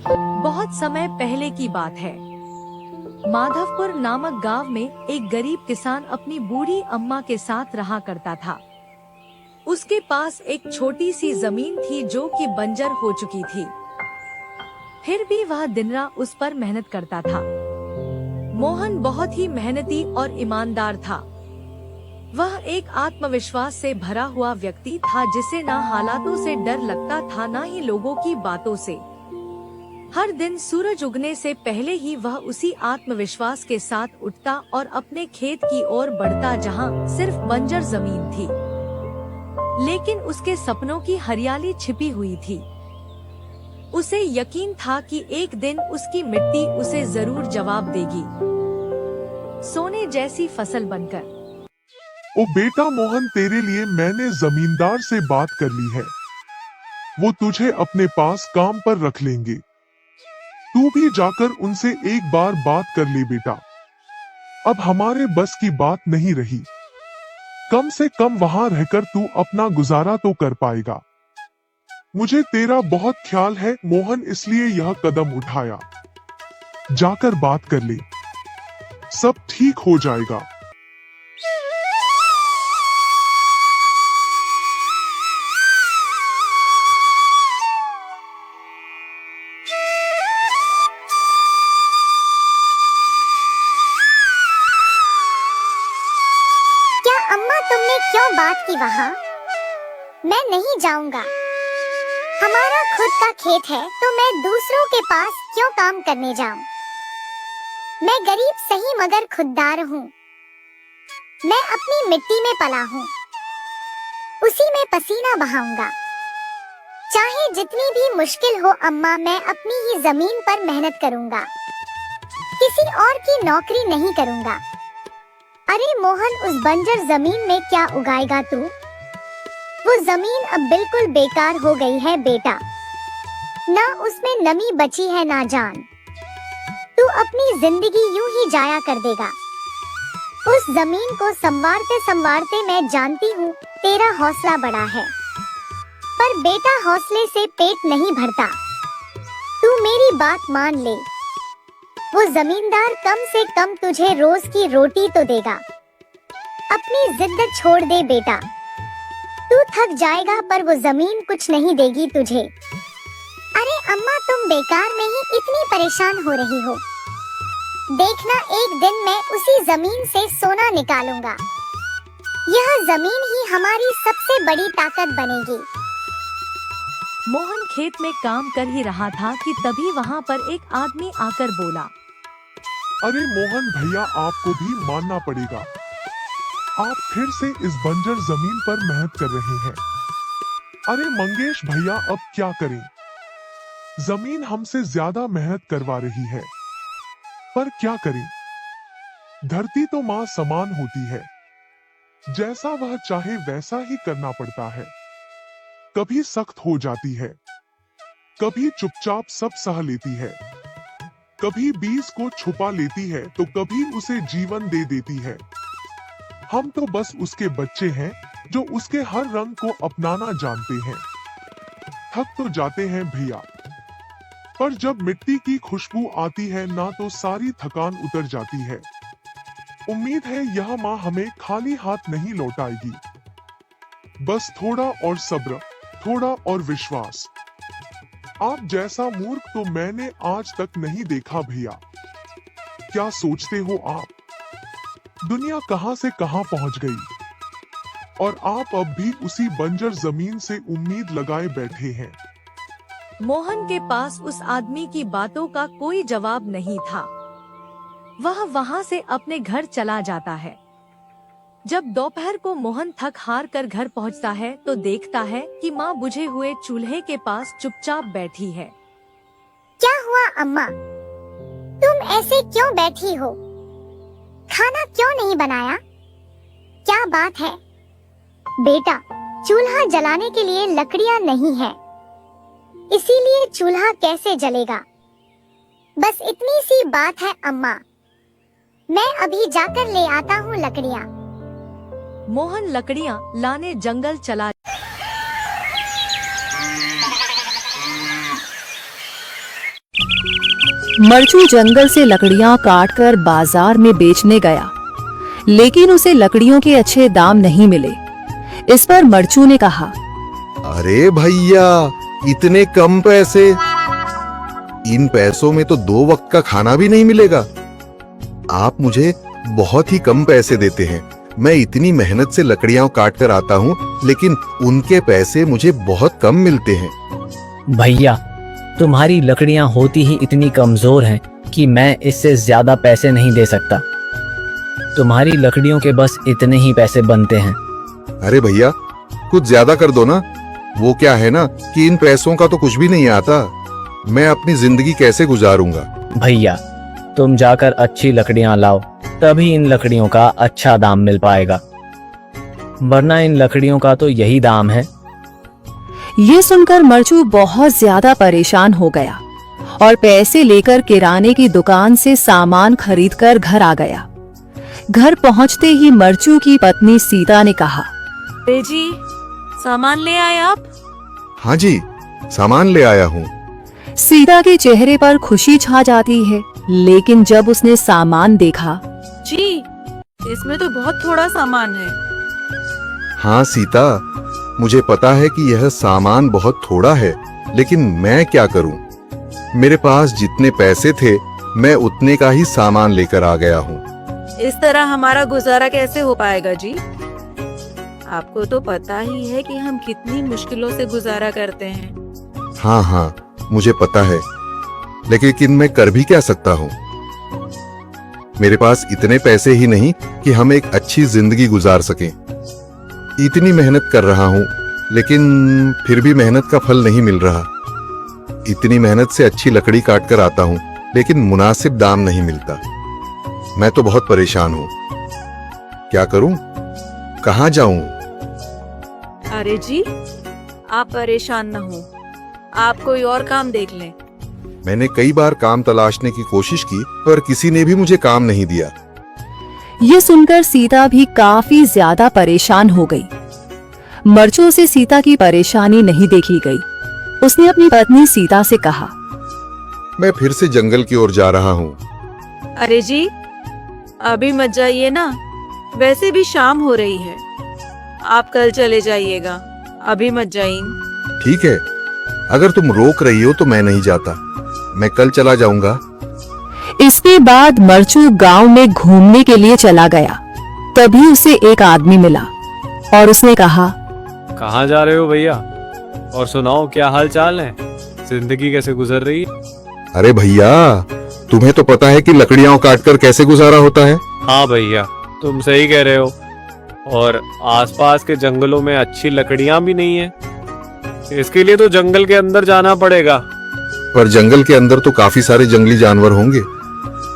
बहुत समय पहले की बात है। माधवपुर नामक गांव में एक गरीब किसान अपनी बूढ़ी अम्मा के साथ रहा करता था। उसके पास एक छोटी सी जमीन थी जो कि बंजर हो चुकी थी। फिर भी वह दिन रात उस पर मेहनत करता था। मोहन बहुत ही मेहनती और ईमानदार था। वह एक आत्मविश्वास से भरा हुआ व्यक्ति था जिसे न हालातों से डर लगता था न ही लोगों की बातों से। हर दिन सूरज उगने से पहले ही वह उसी आत्मविश्वास के साथ उठता और अपने खेत की ओर बढ़ता जहां सिर्फ बंजर जमीन थी, लेकिन उसके सपनों की हरियाली छिपी हुई थी। उसे यकीन था कि एक दिन उसकी मिट्टी उसे जरूर जवाब देगी, सोने जैसी फसल बनकर। ओ बेटा मोहन, तेरे लिए मैंने जमींदार से बात कर ली है। वो तुझे अपने पास काम पर रख लेंगे। तू भी जाकर उनसे एक बार बात कर ले बेटा। अब हमारे बस की बात नहीं रही। कम से कम वहां रहकर तू अपना गुजारा तो कर पाएगा। मुझे तेरा बहुत ख्याल है मोहन, इसलिए यह कदम उठाया। जाकर बात कर ले, सब ठीक हो जाएगा। अम्मा, तुमने क्यों बात की वहाँ? मैं नहीं जाऊंगा। हमारा खुद का खेत है तो मैं दूसरों के पास क्यों काम करने जाऊं? मैं गरीब सही मगर खुददार हूँ। मैं अपनी मिट्टी में पला हूँ, उसी में पसीना बहाऊंगा। चाहे जितनी भी मुश्किल हो अम्मा, मैं अपनी ही जमीन पर मेहनत करूंगा। किसी और की नौकरी नहीं करूंगा। अरे मोहन, उस बंजर जमीन में क्या उगाएगा तू? वो जमीन अब बिल्कुल बेकार हो गई है बेटा। ना उसमें नमी बची है ना जान। तू अपनी जिंदगी यूं ही जाया कर देगा। उस जमीन को संवारते संवारते मैं जानती हूँ तेरा हौसला बड़ा है, पर बेटा हौसले से पेट नहीं भरता। तू मेरी बात मान ले। वो जमींदार कम से कम तुझे रोज की रोटी तो देगा। अपनी जिद छोड़ दे बेटा। तू थक जाएगा पर वो जमीन कुछ नहीं देगी तुझे। अरे अम्मा, तुम बेकार में ही इतनी परेशान हो रही हो। देखना, एक दिन मैं उसी जमीन से सोना निकालूंगा। यह जमीन ही हमारी सबसे बड़ी ताकत बनेगी। मोहन खेत में काम कर ही रहा था कि तभी वहाँ पर एक आदमी आकर बोला, अरे मोहन भैया, आपको भी मानना पड़ेगा। आप फिर से इस बंजर जमीन पर मेहनत कर रहे हैं। अरे मंगेश भैया, अब क्या करें? जमीन हमसे ज्यादा मेहनत करवा रही है, पर क्या करें? धरती तो माँ समान होती है। जैसा वह चाहे वैसा ही करना पड़ता है। कभी सख्त हो जाती है, कभी चुपचाप सब सह लेती है, कभी बीज को छुपा लेती है तो कभी उसे जीवन दे देती है। हम तो बस उसके बच्चे हैं जो उसके हर रंग को अपनाना जानते हैं। थक तो जाते हैं भैया, पर जब मिट्टी की खुशबू आती है ना तो सारी थकान उतर जाती है। उम्मीद है यह माँ हमें खाली हाथ नहीं लौटाएगी। बस थोड़ा और सब्र, थोड़ा और विश्वास। आप जैसा मूर्ख तो मैंने आज तक नहीं देखा भैया। क्या सोचते हो आप? दुनिया कहां से कहां पहुंच गई और आप अब भी उसी बंजर जमीन से उम्मीद लगाए बैठे हैं। मोहन के पास उस आदमी की बातों का कोई जवाब नहीं था। वह वहां से अपने घर चला जाता है। जब दोपहर को मोहन थक हार कर घर पहुंचता है तो देखता है कि माँ बुझे हुए चूल्हे के पास चुपचाप बैठी है। क्या हुआ अम्मा? तुम ऐसे क्यों बैठी हो? खाना क्यों नहीं बनाया? क्या बात है? बेटा, चूल्हा जलाने के लिए लकड़ियाँ नहीं है, इसीलिए चूल्हा कैसे जलेगा? बस इतनी सी बात है अम्मा। मैं अभी जाकर ले आता हूँ लकड़ियाँ। मोहन लकड़ियाँ लाने जंगल चला। मरचू जंगल से लकड़ियां काटकर बाजार में बेचने गया, लेकिन उसे लकड़ियों के अच्छे दाम नहीं मिले। इस पर मरचू ने कहा, अरे भैया, इतने कम पैसे, इन पैसों में तो 2 वक्त का खाना भी नहीं मिलेगा। आप मुझे बहुत ही कम पैसे देते हैं। मैं इतनी मेहनत से लकड़ियां काट कर आता हूँ, लेकिन उनके पैसे मुझे बहुत कम मिलते हैं। भैया, तुम्हारी लकड़ियां होती ही इतनी कमजोर हैं कि मैं इससे ज्यादा पैसे नहीं दे सकता। तुम्हारी लकड़ियों के बस इतने ही पैसे बनते हैं। अरे भैया, कुछ ज्यादा कर दो ना। वो क्या है ना कि इन पैसों का तो कुछ भी नहीं आता। मैं अपनी जिंदगी कैसे गुजारूंगा। भैया, तुम जाकर अच्छी लकड़ियां लाओ, तभी इन लकड़ियों का अच्छा दाम मिल पाएगा, वरना इन लकड़ियों का तो यही दाम है। ये सुनकर मरचू बहुत ज्यादा परेशान हो गया और पैसे लेकर किराने की दुकान से सामान खरीदकर घर आ गया। घर पहुंचते ही मरचू की पत्नी सीता ने कहा, अरे जी, सामान ले आए आप? हाँ जी, सामान ले आया हूँ। सीता के चेहरे पर खुशी छा जाती है, लेकिन जब उसने सामान देखा, जी, इसमें तो बहुत थोड़ा सामान है। हाँ सीता, मुझे पता है कि यह सामान बहुत थोड़ा है, लेकिन मैं क्या करूं? मेरे पास जितने पैसे थे, मैं उतने का ही सामान लेकर आ गया हूँ। इस तरह हमारा गुजारा कैसे हो पाएगा जी? आपको तो पता ही है कि हम कितनी मुश्किलों से गुजारा करते हैं। हाँ हाँ, मुझे पता है, लेकिन मैं कर भी क्या सकता हूँ? मेरे पास इतने पैसे ही नहीं कि हम एक अच्छी जिंदगी गुजार सकें। इतनी मेहनत कर रहा हूँ, लेकिन फिर भी मेहनत का फल नहीं मिल रहा। इतनी मेहनत से अच्छी लकड़ी काट कर आता हूँ, लेकिन मुनासिब दाम नहीं मिलता। मैं तो बहुत परेशान हूँ। क्या करूँ? कहाँ जाऊँ? अरे जी, आप परेशान न हो, आप कोई और काम देख लें। मैंने कई बार काम तलाशने की कोशिश की, पर किसी ने भी मुझे काम नहीं दिया। ये सुनकर सीता भी काफी ज्यादा परेशान हो गई। मरचू से सीता की परेशानी नहीं देखी गई। उसने अपनी पत्नी सीता से कहा, मैं फिर से जंगल की ओर जा रहा हूँ। अरे जी, अभी मत जाइए ना, वैसे भी शाम हो रही है। आप कल चले जाइएगा, अभी मत जाइए। ठीक है, अगर तुम रोक रही हो तो मैं नहीं जाता, मैं कल चला जाऊंगा। इसके बाद मरचू गांव में घूमने के लिए चला गया। तभी उसे एक आदमी मिला और उसने कहा, कहाँ जा रहे हो भैया? और सुनाओ, क्या हाल चाल है? जिंदगी कैसे गुजर रही है? अरे भैया, तुम्हें तो पता है कि लकड़ियां काटकर कैसे गुजारा होता है। हाँ भैया, तुम सही कह रहे हो। और आसपास के जंगलों में अच्छी लकड़ियां भी नहीं है। इसके लिए तो जंगल के अंदर जाना पड़ेगा। पर जंगल के अंदर तो काफी सारे जंगली जानवर होंगे।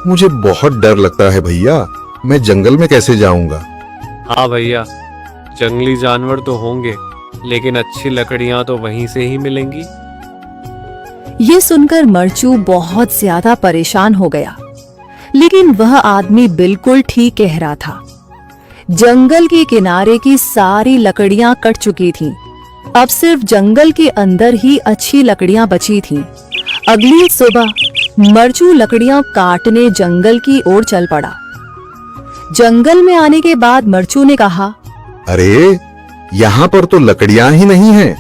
मुझे बहुत डर लगता है भैया, मैं जंगल में कैसे जाऊंगा? हाँ भैया, जंगली जानवर तो होंगे, लेकिन अच्छी लकड़ियां तो वहीं से ही मिलेंगी। ये सुनकर मरचू बहुत ज्यादा परेशान हो गया, लेकिन वह आदमी बिल्कुल ठीक कह रहा था। जंगल के किनारे की सारी लकड़ियां कट चुकी थीं। अब सिर्फ जंगल के अंदर ही अच्छी लकड़ियां बची थीं। अगली सुबह मरचू लकड़ियां काटने जंगल की ओर चल पड़ा। जंगल में आने के बाद मरचू ने कहा, अरे, यहाँ पर तो लकड़ियां ही नहीं हैं।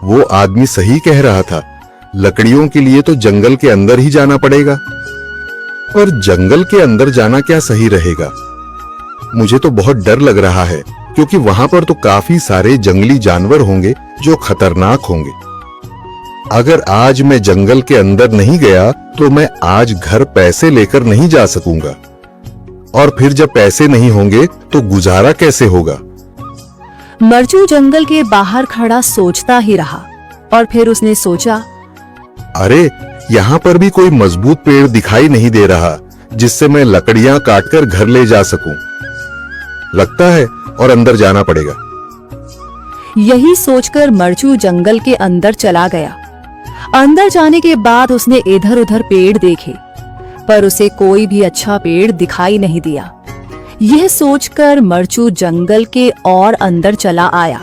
वो आदमी सही कह रहा था, लकड़ियों के लिए तो जंगल के अंदर ही जाना पड़ेगा। और जंगल के अंदर जाना क्या सही रहेगा? मुझे तो बहुत डर लग रहा है, क्योंकि वहां पर तो काफी सारे जंगली जानवर होंगे जो खतरनाक होंगे। अगर आज मैं जंगल के अंदर नहीं गया तो मैं आज घर पैसे लेकर नहीं जा सकूंगा, और फिर जब पैसे नहीं होंगे तो गुजारा कैसे होगा? मरचू जंगल के बाहर खड़ा सोचता ही रहा और फिर उसने सोचा, अरे, यहाँ पर भी कोई मजबूत पेड़ दिखाई नहीं दे रहा जिससे मैं लकड़ियां काटकर घर ले जा सकूं। लगता है और अंदर जाना पड़ेगा। यही सोचकर मरचू जंगल के अंदर चला गया। अंदर जाने के बाद उसने इधर उधर पेड़ देखे, पर उसे कोई भी अच्छा पेड़ दिखाई नहीं दिया। यह सोचकर मरचू जंगल के और अंदर चला आया।